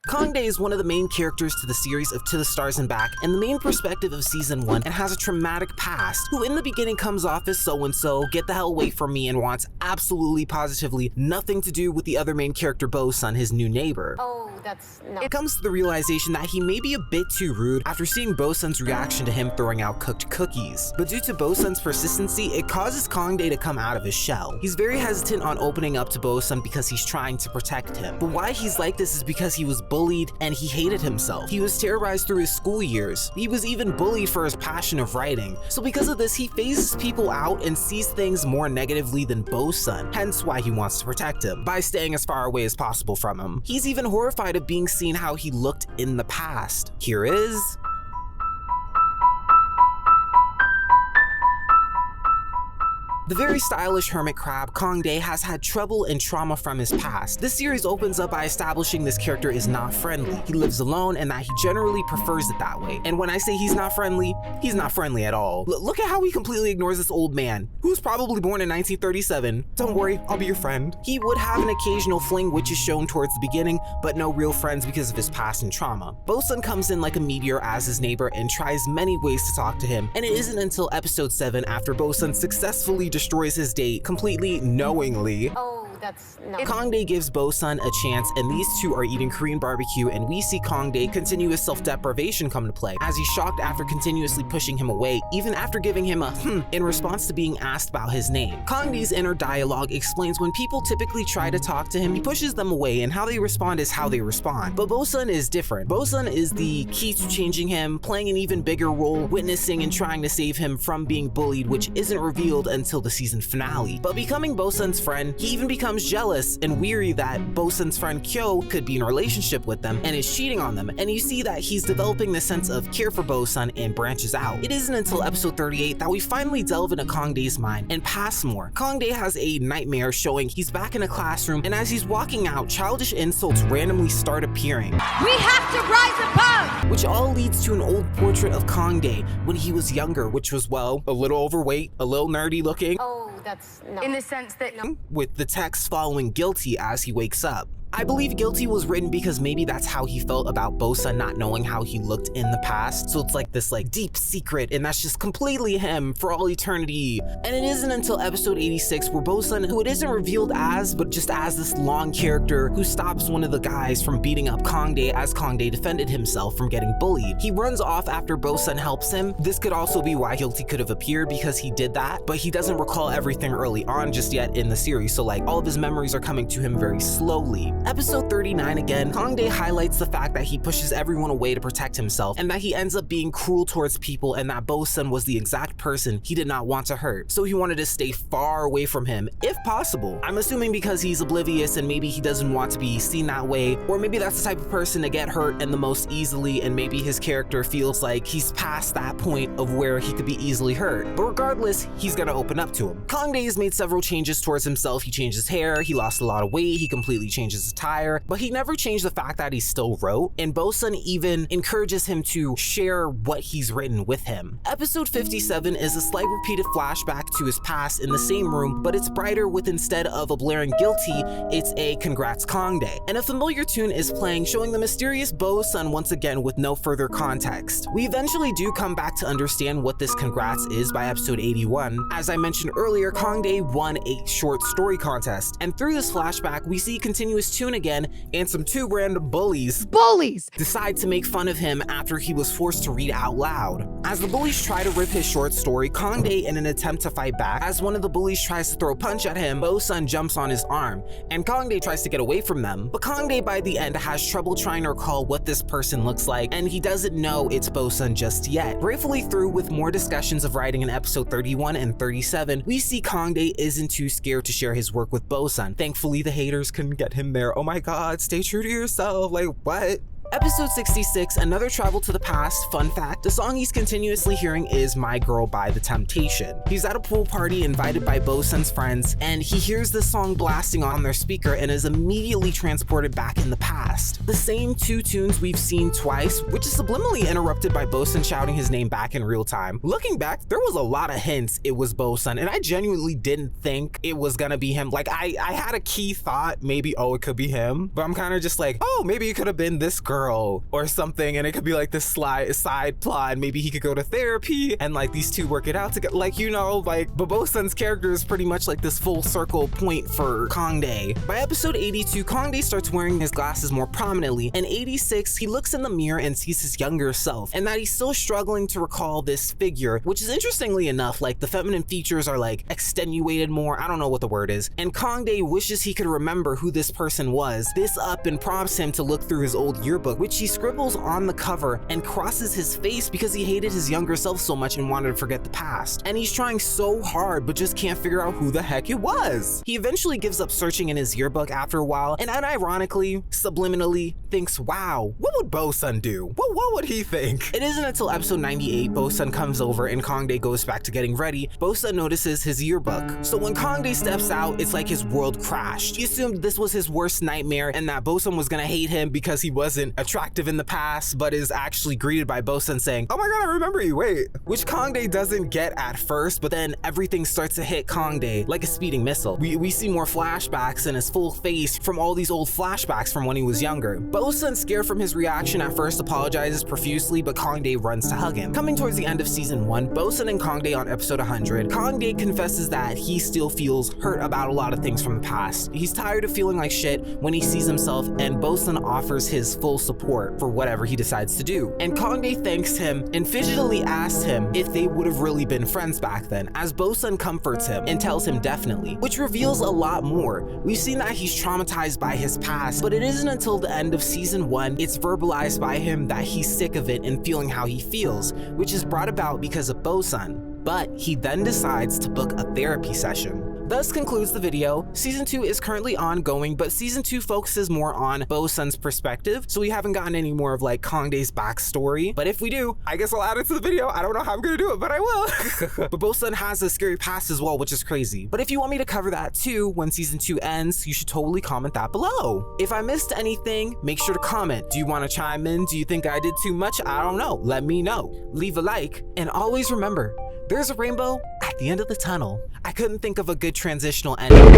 Kang Dae is one of the main characters to the series of To the Stars and Back, and the main perspective of season 1, and has a traumatic past, who in the beginning comes off as so-and-so, get the hell away from me, and wants absolutely positively nothing to do with the other main character Bo-sun, his new neighbor. Oh, that's not. It comes to the realization that he may be a bit too rude after seeing Bo-sun's reaction to him throwing out cooked cookies. But due to Bo-sun's persistency, it causes Kang Dae to come out of his shell. He's very hesitant on opening up to Bo-sun because he's trying to protect him. But why he's like this is because he was bullied and he hated himself. He was terrorized through his school years. He was even bullied for his passion of writing. So because of this, he phases people out and sees things more negatively than Bo-sun, hence why he wants to protect him, by staying as far away as possible from him. He's even horrified of being seen how he looked in the past. Here is... The very stylish hermit crab, Kang Dae, has had trouble and trauma from his past. This series opens up by establishing this character is not friendly. He lives alone and that he generally prefers it that way. And when I say he's not friendly at all. Look at how he completely ignores this old man, who was probably born in 1937. Don't worry, I'll be your friend. He would have an occasional fling, which is shown towards the beginning, but no real friends because of his past and trauma. Bo-sun comes in like a meteor as his neighbor and tries many ways to talk to him, and it isn't until episode 7, after Bo-sun successfully destroys his date completely knowingly. Oh, that's not. Kang Dae gives Bo-sun a chance, and these two are eating Korean barbecue, and we see Kang Dae continuous self-deprivation come to play, as he's shocked after continuously pushing him away, even after giving him a in response to being asked about his name. Kang Dae's inner dialogue explains when people typically try to talk to him, he pushes them away, and how they respond is how they respond. But Bo-sun is different. Bo-sun is the key to changing him, playing an even bigger role, witnessing and trying to save him from being bullied, which isn't revealed until the season finale. But becoming Bo-sun's friend, he even becomes jealous and weary that Bo-sun's friend Kyo could be in a relationship with them and is cheating on them, and you see that he's developing this sense of care for Bo-sun and branches out. It isn't until episode 38 that we finally delve into Kang Dae's mind and pass more. Kang Dae has a nightmare showing he's back in a classroom, and as he's walking out, childish insults randomly start appearing. We have to rise above! Which all leads to an old portrait of Kang Dae when he was younger, which was, well, a little overweight, a little nerdy looking. Oh, that's not. In the sense that with the text following guilty as he wakes up. I believe guilty was written because maybe that's how he felt about Bo-sun not knowing how he looked in the past. So it's like this deep secret, and that's just completely him for all eternity. And it isn't until episode 86 where Bo-sun, who it isn't revealed as, but just as this long character who stops one of the guys from beating up Kang Dae as Kang Dae defended himself from getting bullied. He runs off after Bo-sun helps him. This could also be why guilty could have appeared, because he did that, but he doesn't recall everything early on just yet in the series. So all of his memories are coming to him very slowly. Episode 39 again, Kang Dae highlights the fact that he pushes everyone away to protect himself, and that he ends up being cruel towards people, and that Bo-sun was the exact person he did not want to hurt. So he wanted to stay far away from him, if possible. I'm assuming because he's oblivious and maybe he doesn't want to be seen that way, or maybe that's the type of person to get hurt and the most easily, and maybe his character feels like he's past that point of where he could be easily hurt. But regardless, he's gonna open up to him. Kang Dae has made several changes towards himself. He changed his hair, he lost a lot of weight, he completely changed his attire, but he never changed the fact that he still wrote, and Bo-sun even encourages him to share what he's written with him. Episode 57 is a slight repeated flashback to his past in the same room, but it's brighter with, instead of a blaring guilty, it's a congrats Kang Dae. And a familiar tune is playing, showing the mysterious Bo-sun once again with no further context. We eventually do come back to understand what this congrats is by episode 81. As I mentioned earlier, Kang Dae won a short story contest, and through this flashback we see continuous tune again, and some two random bullies decide to make fun of him after he was forced to read out loud. As the bullies try to rip his short story, Kang Dae, in an attempt to fight back, as one of the bullies tries to throw a punch at him, Bo-sun jumps on his arm, and Kang Dae tries to get away from them. But Kang Dae by the end has trouble trying to recall what this person looks like, and he doesn't know it's Bo-sun just yet. Gratefully, through with more discussions of writing in episode 31 and 37, we see Kang Dae isn't too scared to share his work with Bo-sun. Thankfully, the haters couldn't get him there. Oh my god, stay true to yourself, what? Episode 66, another travel to the past. Fun fact, the song he's continuously hearing is My Girl by The Temptation. He's at a pool party invited by Bosun's friends, and he hears this song blasting on their speaker and is immediately transported back in the past. The same two tunes we've seen twice, which is subliminally interrupted by Bosun shouting his name back in real time. Looking back, there was a lot of hints it was Bosun, and I genuinely didn't think it was gonna be him. Like, I had a key thought, maybe, oh, it could be him, but I'm kind of just like, oh, maybe it could have been this girl or something, and it could be like this side plot, and maybe he could go to therapy and like these two work it out together, like, you know, like, but Bosun's character is pretty much like this full circle point for Kang Dae. By episode 82, Kang Dae starts wearing his glasses more prominently, and 86, he looks in the mirror and sees his younger self, and that he's still struggling to recall this figure, which is interestingly enough, like, the feminine features are like extenuated more, I don't know what the word is, and Kang Dae wishes he could remember who this person was. This up and prompts him to look through his old yearbook, which he scribbles on the cover and crosses his face because he hated his younger self so much and wanted to forget the past. And he's trying so hard but just can't figure out who the heck it was. He eventually gives up searching in his yearbook after a while and unironically, subliminally thinks, wow, what would Bosun do? What would he think? It isn't until episode 98 Bosun comes over and Kang Dae goes back to getting ready. Bosun notices his yearbook. So when Kang Dae steps out, it's like his world crashed. He assumed this was his worst nightmare and that Bosun was gonna hate him because he wasn't attractive in the past, but is actually greeted by Bosun saying, oh my god, I remember you, wait. Which Kang Dae doesn't get at first, but then everything starts to hit Kang Dae like a speeding missile. We see more flashbacks in his full face from all these old flashbacks from when he was younger. Bosun, scared from his reaction at first, apologizes profusely, but Kang Dae runs to hug him. Coming towards the end of season 1, Bosun and Kang Dae on episode 100, Kang Dae confesses that he still feels hurt about a lot of things from the past. He's tired of feeling like shit when he sees himself, and Bosun offers his full support for whatever he decides to do. And Kang Dae thanks him and fidgetily asks him if they would have really been friends back then, as Bosun comforts him and tells him definitely, which reveals a lot more. We've seen that he's traumatized by his past, but it isn't until the end of season 1 it's verbalized by him that he's sick of it and feeling how he feels, which is brought about because of Bosun. But he then decides to book a therapy session. Thus concludes the video. Season 2 is currently ongoing, but season 2 focuses more on Bosun's perspective, so we haven't gotten any more of like Kang Dae's backstory. But if we do, I guess I'll add it to the video. I don't know how I'm gonna do it, but I will. But Bosun has a scary past as well, which is crazy. But if you want me to cover that too when season 2 ends, you should totally comment that below. If I missed anything, make sure to comment. Do you want to chime in? Do you think I did too much? I don't know. Let me know. Leave a like, and always remember, there's a rainbow at the end of the tunnel. I couldn't think of a good transitional ending.